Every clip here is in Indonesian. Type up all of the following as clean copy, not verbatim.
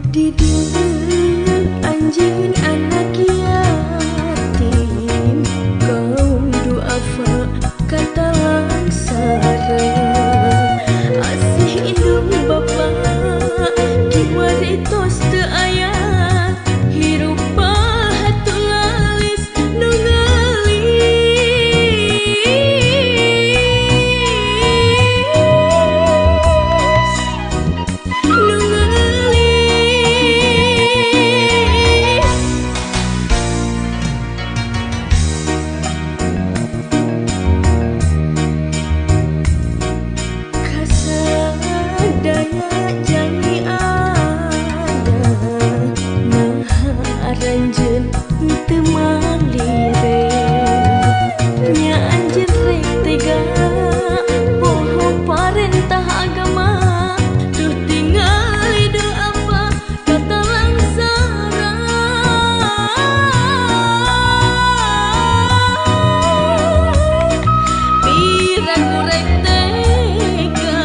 Didik anjeun anak yatim, kaum duafa kata langsara. Asih indung bapa kiwaritos teu aya, hirup bahatul lalis nu daya jangi ada, nah aranjeun teu malire, nya anjeun rek tega poho parentah agama, duh tingali doa apa kata langsara. Piraku rek tega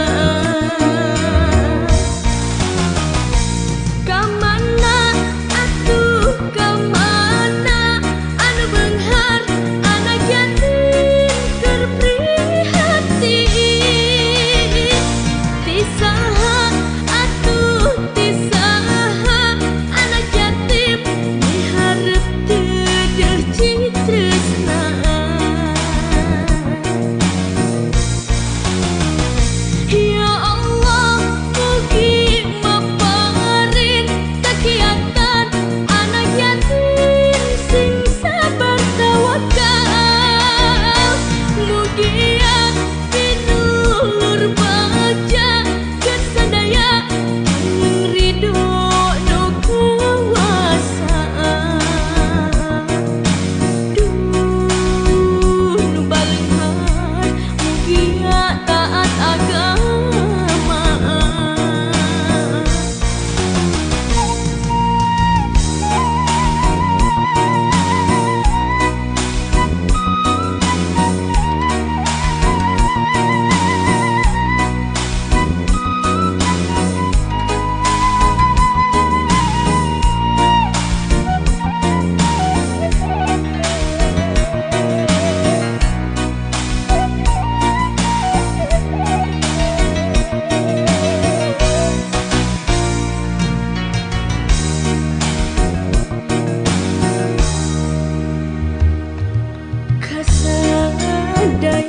kamana atuh kamana anu beunghar anak yatim keur prihatin, ti saha atuh ti saha anak yatim dihareup teu deuh citresnaan. Ya Allah, mugi maparin kakiatan anak yatim sing sabar tawakal. Mugia pinulur baja geus sadaya ning ridho nu kuasaan. Duh nu balenghar mugia taat agama. Kasadaya